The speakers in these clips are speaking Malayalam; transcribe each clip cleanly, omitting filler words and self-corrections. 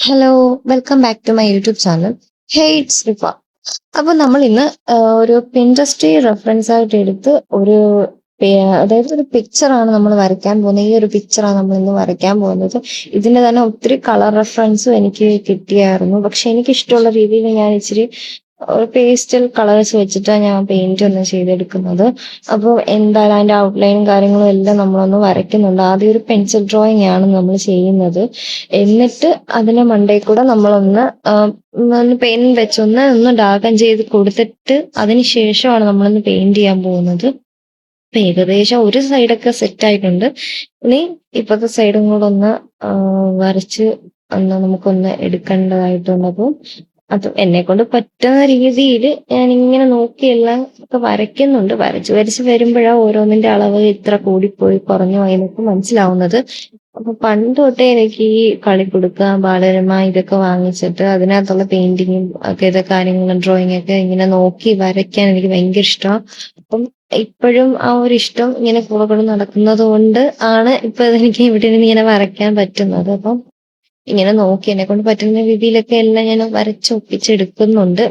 Hello, welcome back to my YouTube channel. Hey it's Rifa. അപ്പൊ നമ്മൾ ഇന്ന് ഒരു പിൻട്രസ്റ്റ് റെഫറൻസ് ആയിട്ട് എടുത്ത് അതായത് ഒരു പിക്ചറാണ് നമ്മൾ വരയ്ക്കാൻ പോകുന്നത്. ഈ ഒരു പിക്ചറാണ് നമ്മൾ ഇന്ന് വരയ്ക്കാൻ പോകുന്നത്. ഇതിന്റെ തന്നെ ഒത്തിരി കളർ റെഫറൻസും എനിക്ക് കിട്ടിയായിരുന്നു. പക്ഷെ എനിക്ക് ഇഷ്ടമുള്ള രീതിയിൽ ഞാൻ ഇച്ചിരി പേസ്റ്റൽ കളേഴ്സ് വെച്ചിട്ടാണ് ഞാൻ പെയിന്റ് ഒന്ന് ചെയ്തെടുക്കുന്നത്. അപ്പോൾ എന്തായാലും അതിന്റെ ഔട്ട്ലൈനും കാര്യങ്ങളും എല്ലാം നമ്മളൊന്ന് വരയ്ക്കുന്നുണ്ട്. ആദ്യം ഒരു പെൻസിൽ ഡ്രോയിങ് ആണ് നമ്മൾ ചെയ്യുന്നത്. എന്നിട്ട് അതിന്റെ മണ്ടയിൽ കൂടെ നമ്മളൊന്ന് ഒന്ന് പെയിൻ വെച്ചൊന്ന് ഒന്ന് ഡാർക്കൻ ചെയ്ത് കൊടുത്തിട്ട് അതിന് ശേഷമാണ് നമ്മളൊന്ന് പെയിന്റ് ചെയ്യാൻ പോകുന്നത്. അപ്പൊ ഏകദേശം ഒരു സൈഡൊക്കെ സെറ്റ് ആയിട്ടുണ്ട്. ഇനി ഇപ്പത്തെ സൈഡും കൂടെ ഒന്ന് വരച്ച് നമുക്കൊന്ന് എടുക്കേണ്ടതായിട്ടുണ്ട്. അപ്പോൾ അത് എന്നെ കൊണ്ട് പറ്റുന്ന രീതിയിൽ ഞാൻ ഇങ്ങനെ നോക്കിയെല്ലാം ഒക്കെ വരയ്ക്കുന്നുണ്ട്. വരച്ച് വരച്ച് വരുമ്പോഴാണ് ഓരോന്നിന്റെ അളവ് ഇത്ര കൂടിപ്പോയി കുറഞ്ഞു പോയി എന്നൊക്കെ മനസ്സിലാവുന്നത്. അപ്പൊ പണ്ട് തൊട്ടേ എനിക്ക് ഈ കളിക്കുടുക്ക, ബാലരമ ഇതൊക്കെ വാങ്ങിച്ചിട്ട് അതിനകത്തുള്ള പെയിന്റിങ്ങും ഒക്കെ ഇതൊക്കെ കാര്യങ്ങളും ഡ്രോയിങ് ഒക്കെ ഇങ്ങനെ നോക്കി വരയ്ക്കാൻ എനിക്ക് ഭയങ്കര ഇഷ്ടമാണ്. അപ്പം ഇപ്പോഴും ആ ഒരു ഇഷ്ടം ഇങ്ങനെ കൂടെ കൂടെ നടക്കുന്നത് കൊണ്ട് ആണ് ഇപ്പൊ എനിക്ക് ഇവിടെ ഇരുന്ന് ഇങ്ങനെ വരയ്ക്കാൻ പറ്റുന്നത്. അപ്പം ഇങ്ങനെ നോക്കി എന്നെ കൊണ്ട് പറ്റുന്ന രീതിയിലൊക്കെ എല്ലാം ഞാൻ വരച്ചൊപ്പിച്ചെടുക്കുന്നുണ്ട്.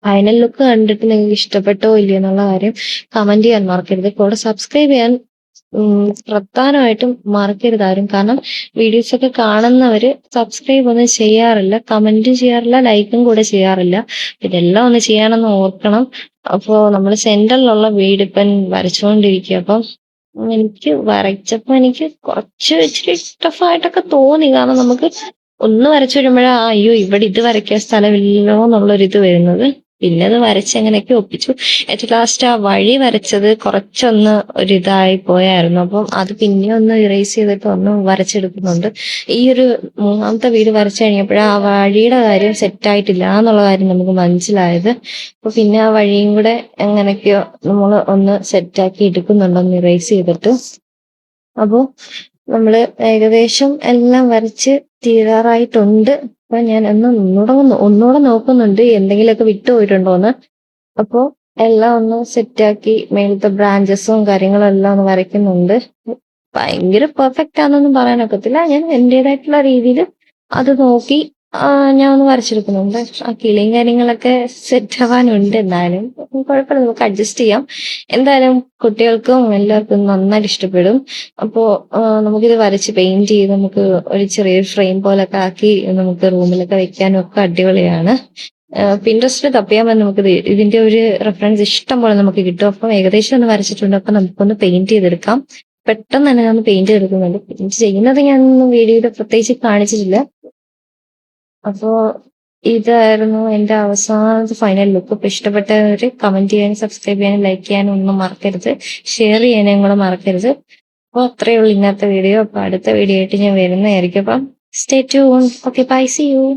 ഫൈനൽ ലുക്ക് കണ്ടിട്ട് നിങ്ങൾക്ക് ഇഷ്ടപ്പെട്ടോ ഇല്ലയോ എന്നുള്ള കാര്യം കമന്റ് ചെയ്യാൻ മറക്കരുത്. കൂടെ സബ്സ്ക്രൈബ് ചെയ്യാൻ പ്രധാനമായിട്ടും മറക്കരുത് ആരും. കാരണം വീഡിയോസ് ഒക്കെ കാണുന്നവര് സബ്സ്ക്രൈബ് ഒന്നും ചെയ്യാറില്ല, കമന്റും ചെയ്യാറില്ല, ലൈക്കും കൂടെ ചെയ്യാറില്ല. ഇതെല്ലാം ഒന്ന് ചെയ്യാനൊന്ന് ഓർക്കണം. അപ്പോ നമ്മൾ സെന്ററിലുള്ള വീട് ഇപ്പം വരച്ചുകൊണ്ടിരിക്കുക. അപ്പം എനിക്ക് വരച്ചപ്പോ എനിക്ക് കുറച്ച് ഇച്ചിരി ടഫായിട്ടൊക്കെ തോന്നി. കാരണം നമുക്ക് ഒന്ന് വരച്ചു വരുമ്പോഴാ അയ്യോ ഇവിടെ ഇത് വരയ്ക്കാൻ സ്ഥലമില്ലല്ലോ എന്നുള്ളൊരിത് വരുന്നത്. പിന്നെ അത് വരച്ച് എങ്ങനെയൊക്കെ ഒപ്പിച്ചു. ഏറ്റവും ലാസ്റ്റ് ആ വഴി വരച്ചത് കുറച്ചൊന്ന് ഒരിതായി പോയായിരുന്നു. അപ്പം അത് പിന്നെ ഒന്ന് ഇറേസ് ചെയ്തിട്ട് ഒന്ന് വരച്ചെടുക്കുന്നുണ്ട്. ഈ ഒരു മൂന്നാമത്തെ വീട് വരച്ചു കഴിഞ്ഞപ്പോഴാ ആ വഴിയുടെ കാര്യം സെറ്റായിട്ടില്ല എന്നുള്ള കാര്യം നമുക്ക് മനസ്സിലായത്. അപ്പൊ പിന്നെ ആ വഴിയും കൂടെ എങ്ങനെയൊക്കെയോ നമ്മൾ ഒന്ന് സെറ്റാക്കി എടുക്കുന്നുണ്ട്, ഒന്ന് ഇറേസ് ചെയ്തിട്ട്. അപ്പോ നമ്മള് ഏകദേശം എല്ലാം വരച്ച് തീരാറായിട്ടുണ്ട്. അപ്പൊ ഞാൻ ഒന്നുകൂടെ നോക്കുന്നുണ്ട് എന്തെങ്കിലുമൊക്കെ വിട്ടുപോയിട്ടുണ്ടോന്ന്. അപ്പോ എല്ലാം ഒന്ന് സെറ്റാക്കി മേലത്തെ ബ്രാഞ്ചസും കാര്യങ്ങളും എല്ലാം ഒന്ന് വരയ്ക്കുന്നുണ്ട്. ഭയങ്കര പെർഫെക്റ്റ് ആണെന്നൊന്നും പറയാനൊക്കത്തില്ല. ഞാൻ എന്റേതായിട്ടുള്ള രീതിയിൽ അത് നോക്കി ഞാൻ ഒന്ന് വരച്ചെടുക്കുന്നുണ്ട്. ആ കിളിയും കാര്യങ്ങളൊക്കെ സെറ്റ് ആവാനുണ്ട്. എന്നാലും കുഴപ്പമില്ല, നമുക്ക് അഡ്ജസ്റ്റ് ചെയ്യാം. എന്തായാലും കുട്ടികൾക്കും എല്ലാവർക്കും നന്നായിട്ട് ഇഷ്ടപ്പെടും. അപ്പോ നമുക്കിത് വരച്ച് പെയിന്റ് ചെയ്ത് നമുക്ക് ഒരു ചെറിയൊരു ഫ്രെയിം പോലൊക്കെ ആക്കി നമുക്ക് റൂമിലൊക്കെ വെക്കാനും ഒക്കെ അടിപൊളിയാണ്. പിൻട്രസ്റ്റിൽ തപ്പിയാൽ മതി, നമുക്ക് ഇതിന്റെ ഒരു റെഫറൻസ് ഇഷ്ടം പോലെ നമുക്ക് കിട്ടും. അപ്പം ഏകദേശം ഒന്ന് വരച്ചിട്ടുണ്ട്. അപ്പൊ നമുക്കൊന്ന് പെയിന്റ് ചെയ്തെടുക്കാം. പെട്ടെന്ന് തന്നെ ഞാൻ പെയിന്റ് ചെയ്തെടുക്കുന്നുണ്ട്. പെയിന്റ് ചെയ്യുന്നത് ഞാൻ വീഡിയോയിൽ പ്രത്യേകിച്ച് കാണിച്ചിട്ടില്ല. അപ്പോ ഇതായിരുന്നു എന്റെ അവസാനത്തെ ഫൈനൽ ലുക്ക്. ഇപ്പൊ ഇഷ്ടപ്പെട്ടവര് കമന്റ് ചെയ്യാനും സബ്സ്ക്രൈബ് ചെയ്യാനും ലൈക്ക് ചെയ്യാനും ഒന്നും മറക്കരുത്. ഷെയർ ചെയ്യാനും കൂടെ മറക്കരുത്. അപ്പൊ അത്രയേ ഉള്ളൂ ഇന്നത്തെ വീഡിയോ. അപ്പൊ അടുത്ത വീഡിയോ ആയിട്ട് ഞാൻ വരുന്നതായിരിക്കും. അപ്പം stay tune. Okay, bye, see U.